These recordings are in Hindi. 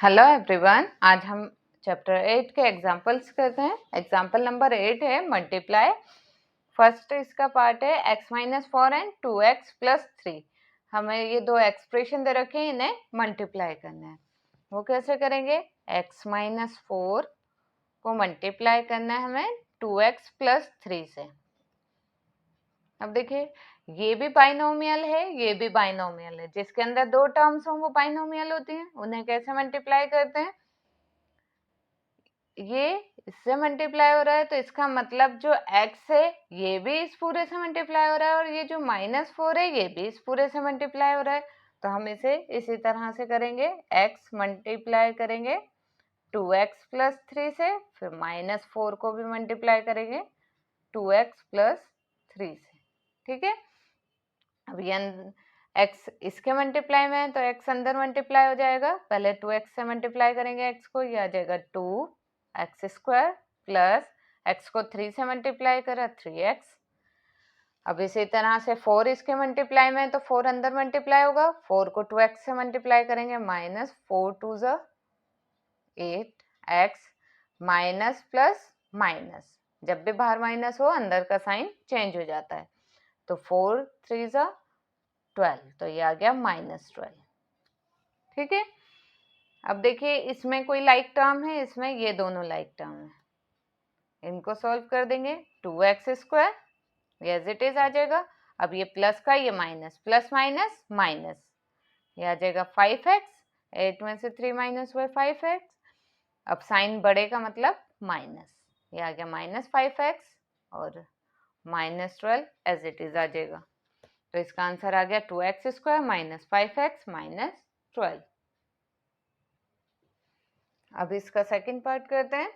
हेलो एवरीवन, आज हम चैप्टर 8 के एग्जांपल्स करते हैं। एग्जांपल नंबर 8 है मल्टीप्लाई। फर्स्ट इसका पार्ट है x minus 4 and 2x plus 3। हमें ये दो एक्सप्रेशन दे रखे हैं, इन्हें मल्टीप्लाई करना है। वो कैसे करेंगे? x माइनस 4 को मल्टीप्लाई करना है हमें 2x प्लस 3 से। अब देखिए, ये भी बाइनोमियल है, ये भी बाइनोमियल है। जिसके अंदर दो टर्म्स हों वो बाइनोमियल होती हैं। उन्हें कैसे मल्टीप्लाई करते हैं? ये इससे मल्टीप्लाई हो रहा है तो इसका मतलब जो x है ये भी इस पूरे से मल्टीप्लाई हो रहा है, और ये जो -4 है ये भी इस पूरे से मल्टीप्लाई हो रहा है। तो हम इसे इसी तरह से करेंगे, x मल्टीप्लाई करेंगे 2x प्लस 3 से, फिर -4 को भी मल्टीप्लाई करेंगे 2x प्लस 3 से। ठीक है, अब ये x इसके मल्टीप्लाई में है तो x अंदर मल्टीप्लाई हो जाएगा। पहले 2x से मल्टीप्लाई करेंगे x को, ये आ जाएगा 2x स्क्वायर प्लस x को 3 से मल्टीप्लाई करा 3x। अब इसी तरह से 4 इसके मल्टीप्लाई में है तो 4 अंदर मल्टीप्लाई होगा, 4 को 2x से मल्टीप्लाई करेंगे, -4 2 ज़ा 8x माइनस प्लस माइनस, जब भी बाहर माइनस हो अंदर का साइन चेंज हो जाता है। तो 4 3 ज़ा 12, तो ये आ गया -12। ठीक है, अब देखिए इसमें कोई लाइक टर्म है, इसमें ये दोनों लाइक टर्म है। इनको सॉल्व कर देंगे, 2x square as it is आ जाएगा। अब ये प्लस का ये माइनस, प्लस माइनस माइनस, ये आ जाएगा 5x। 8 में से 3 माइनस हुए 5x। अब साइन बड़े का मतलब माइनस, ये आ गया -5x और -12 एज इट इज आ जाएगा। तो इसका आंसर आ गया 2x square minus 5x minus 12। अब इसका सेकंड पार्ट करते हैं।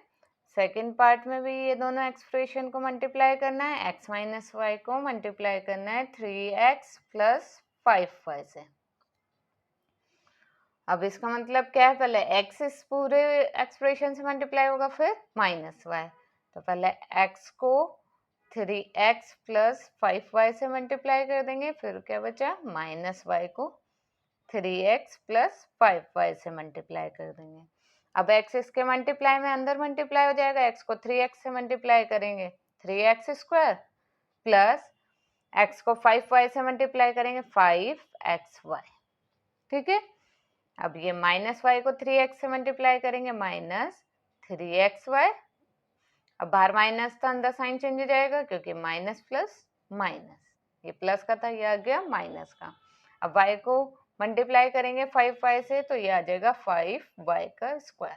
सेकंड पार्ट में भी ये दोनों एक्सप्रेशन को मल्टीप्लाई करना है। x माइनस वाई को मल्टीप्लाई करना है 3x प्लस 5y से। अब इसका मतलब क्या है? पहले x इस पूरे एक्सप्रेशन से मल्टीप्लाई होगा, फिर -y। तो पहले x को 3x प्लस 5y से मल्टीप्लाई कर देंगे, फिर क्या बचा? -y को 3x प्लस 5y से मल्टीप्लाई कर देंगे। अब x इसके मल्टीप्लाई में अंदर मल्टीप्लाई हो जाएगा, x को 3x से मल्टीप्लाई करेंगे 3x स्क्वायर प्लस x को 5y से मल्टीप्लाई करेंगे 5xy। ठीक है, अब ये -y को 3x से मल्टीप्लाई करेंगे -3xy। अब बाहर माइनस था, अंदर साइन चेंज हो जाएगा क्योंकि माइनस प्लस माइनस, ये प्लस का था, ये आ गया माइनस का। अब y को मल्टीप्लाई करेंगे 5y से तो ये आ जाएगा 5y का स्क्वायर।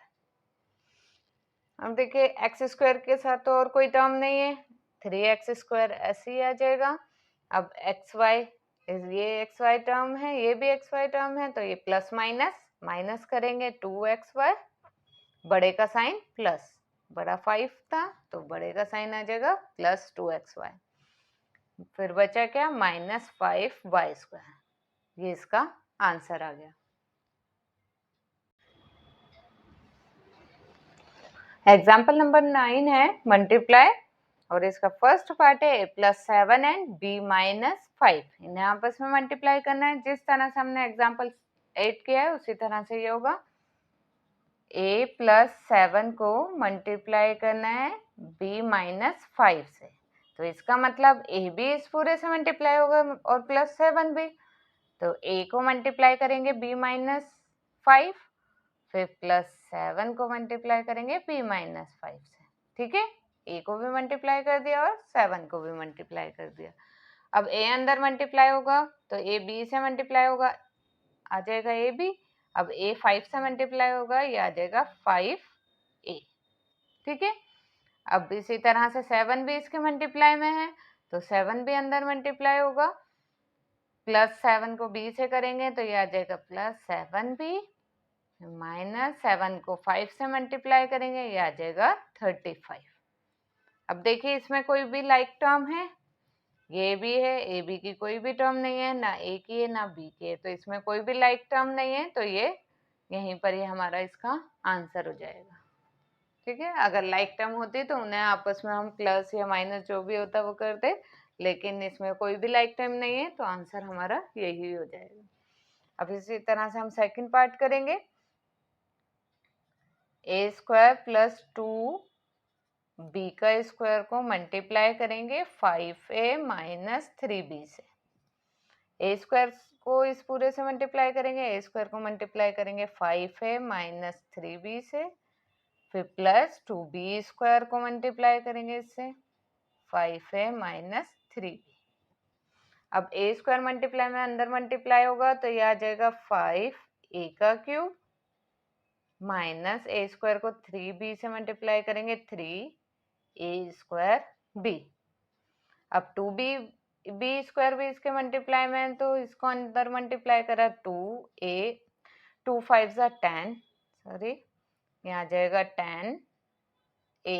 अब देखिए x स्क्वायर के साथ तो और कोई टर्म नहीं है, 3x स्क्वायर ऐसे ही आ जाएगा। अब xy, ये xy टर्म है, ये भी xy टर्म है, तो ये प्लस माइनस माइनस करेंगे 2xy, बड़े का साइन प्लस, बड़ा 5 था तो बड़े का साइन आ जाएगा प्लस 2xy। फिर बचा क्या? -5y square. ये इसका आंसर आ गया। एग्जाम्पल नंबर 9 है मल्टीप्लाई, और इसका फर्स्ट पार्ट है a+7 एंड b-5। इन्हें आपस में मल्टीप्लाई करना है। जिस तरह से हमने एग्जाम्पल 8 किया है उसी तरह से ये होगा। a+7 को मल्टीप्लाई करना है b-5 से, तो इसका मतलब a भी इस पूरे से मल्टीप्लाई होगा और +7 भी। तो a को मल्टीप्लाई करेंगे b-5, फिर +7 को मल्टीप्लाई करेंगे b-5 से। ठीक है, a को भी मल्टीप्लाई कर दिया और 7 को भी मल्टीप्लाई कर दिया। अब a अंदर मल्टीप्लाई होगा तो a b से मल्टीप्लाई होगा, आ जाएगा a b। अब a 5 से मल्टीप्लाई होगा, ये आ जाएगा 5a। ठीक है, अब इसी तरह से 7 भी इसके मल्टीप्लाई में है तो 7 भी अंदर मल्टीप्लाई होगा, +7 को b से करेंगे तो ये आ जाएगा +7b, -7 को 5 से मल्टीप्लाई करेंगे, ये आ जाएगा 35। अब देखिए इसमें कोई भी लाइक टर्म है, ये भी है, ए बी की कोई भी टर्म नहीं है, ना ए की है ना बी की है, तो इसमें कोई भी लाइक टर्म नहीं है, तो ये यहीं पर ही हमारा इसका आंसर हो जाएगा। ठीक है, अगर लाइक टर्म होती तो उन्हें आपस में हम प्लस या माइनस जो भी होता वो करते, लेकिन इसमें कोई भी लाइक टर्म नहीं है तो आंसर हमारा यही हो जाएगा। अब इसी तरह से हम सेकंड पार्ट करेंगे। ए स्क्वायर प्लस 2 बी का स्क्वायर को मल्टीप्लाई करेंगे 5a माइनस 3b से। ए स्क्वायर को इस पूरे से मल्टीप्लाई करेंगे, ए स्क्वायर को मल्टीप्लाई करेंगे 5a माइनस 3b से, फिर प्लस 2b स्क्वायर को मल्टीप्लाई करेंगे इससे 5a माइनस 3b। अब ए स्क्वायर मल्टीप्लाई में अंदर मल्टीप्लाई होगा तो यह आ जाएगा 5a का क्यूब माइनस ए स्क्वायर को 3b से मल्टीप्लाई करेंगे 3a स्क्वायर b। अब 2b स्क्वायर भी इसके मल्टीप्लाई में है तो इसको अंदर मल्टीप्लाई करा 2a 2 5 10 सॉरी यहाँ आ जाएगा 10a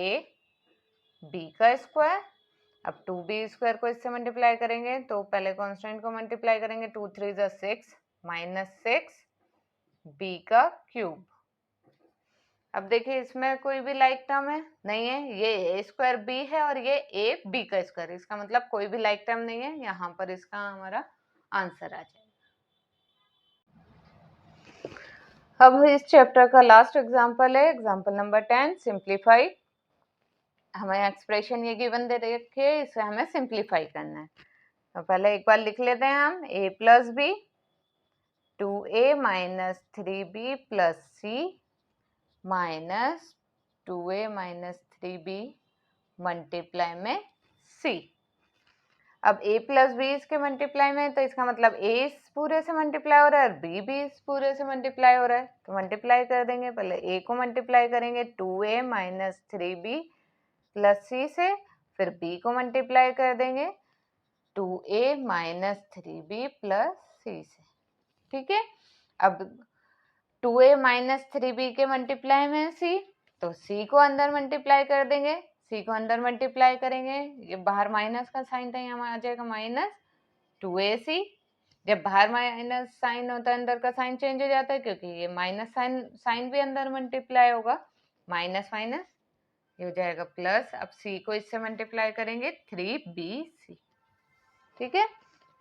b का स्क्वायर। अब 2b स्क्वायर को इससे मल्टीप्लाई करेंगे तो पहले कांस्टेंट को मल्टीप्लाई करेंगे 2 3 6 माइनस 6 b का क्यूब। अब देखिए इसमें कोई भी लाइक टर्म है नहीं है, ये ए स्क्वायर बी है और ये ए बी का स्क्वायर, इसका मतलब कोई भी लाइक टर्म नहीं है, यहाँ पर इसका हमारा आंसर आ जाएगा। अब इस चैप्टर का लास्ट एग्जांपल है एग्जांपल नंबर 10 सिंप्लीफाई। हमें एक्सप्रेशन ये गिवन दे रखी है, इसे हमें सिंप्लीफाई करना है। तो पहले एक बार लिख लेते हैं हम a plus b 2a minus 3b plus c minus 2a minus 3b multiply में c। अब a प्लस बी इसके मल्टीप्लाई में तो इसका मतलब a इस पूरे से मल्टीप्लाई हो रहा है और b भी इस पूरे से मल्टीप्लाई हो रहा है, तो मल्टीप्लाई कर देंगे। पहले a को मल्टीप्लाई करेंगे 2a minus 3b plus c से, फिर b को मल्टीप्लाई कर देंगे 2a minus 3b plus c से। ठीक है, अब 2a माइनस 3b के मल्टीप्लाई में c, तो c को अंदर मल्टीप्लाई कर देंगे, c को अंदर मल्टीप्लाई करेंगे, ये बाहर माइनस का साइन था यहाँ आ जाएगा माइनस 2ac। जब बाहर माइनस साइन होता है अंदर का साइन चेंज हो जाता है क्योंकि ये माइनस साइन भी अंदर मल्टीप्लाई होगा, माइनस माइनस ये हो जाएगा प्लस। अब c को इससे मल्टीप्लाई करेंगे 3bc। ठीक है,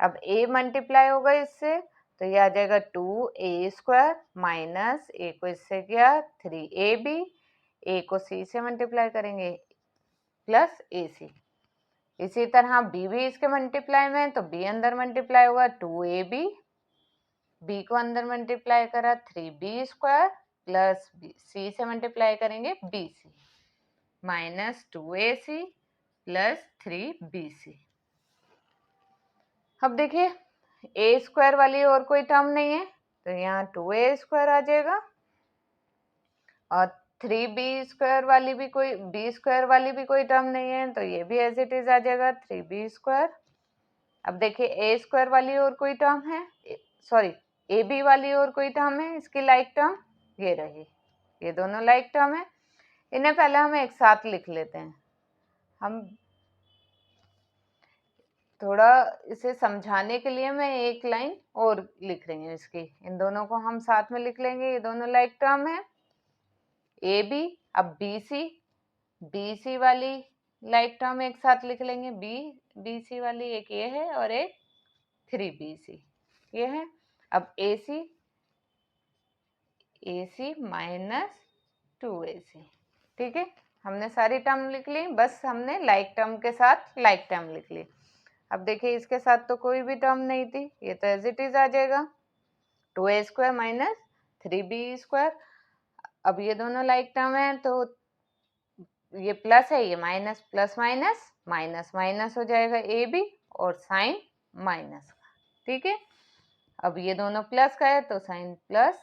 अब a मल्टीप्लाई होगा इससे तो ये आ जाएगा 2a स्क्वायर माइनस a को इससे किया 3ab, a को c से मल्टीप्लाई करेंगे प्लस ac। इसी तरह b भी इसके मल्टीप्लाई में है तो b अंदर मल्टीप्लाई होगा 2ab, b को अंदर मल्टीप्लाई करा 3b स्क्वायर प्लस c से मल्टीप्लाई करेंगे bc minus 2ac plus 3bc। अब देखिए ए स्क्वायर वाली और कोई टर्म नहीं है तो यहाँ 2a स्क्वायर आ जाएगा और 3b स्क्वायर वाली भी कोई b स्क्वायर वाली भी कोई टर्म नहीं है तो ये भी एज इट इज आ जाएगा 3b स्क्वायर। अब देखिए ए स्क्वायर वाली और कोई टर्म है, सॉरी ए बी वाली और कोई टर्म है, इसकी लाइक टर्म ये रही, ये दोनों लाइक टर्म है। इन्हें पहले हम एक साथ लिख लेते हैं। हम थोड़ा इसे समझाने के लिए मैं एक लाइन और लिख रही हूँ इसकी, इन दोनों को हम साथ में लिख लेंगे। ये दोनों लाइक टर्म है ए बी। अब बी सी वाली लाइक टर्म एक साथ लिख लेंगे, बी सी वाली एक ये है और एक 3bc ये है। अब ए सी माइनस 2ac। ठीक है, हमने सारी टर्म लिख ली, बस हमने लाइक टर्म के साथ लाइक टर्म लिख ली। अब देखिए इसके साथ तो कोई भी टर्म नहीं थी, ये तो एज इट इज आ जाएगा 2a square minus 3b square. अब ये दोनों लाइक टर्म है तो ये प्लस है, ये minus plus minus minus minus हो जाएगा ए बी और साइन माइनस का। ठीक है, अब ये दोनों प्लस का है तो साइन प्लस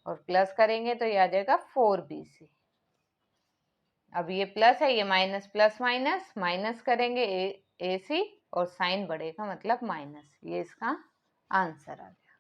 और प्लस करेंगे तो ये आ जाएगा 4bc। अब ये प्लस है, ये माइनस प्लस माइनस माइनस करेंगे ac और साइन बढ़ेगा मतलब माइनस, ये इसका आंसर आ गया।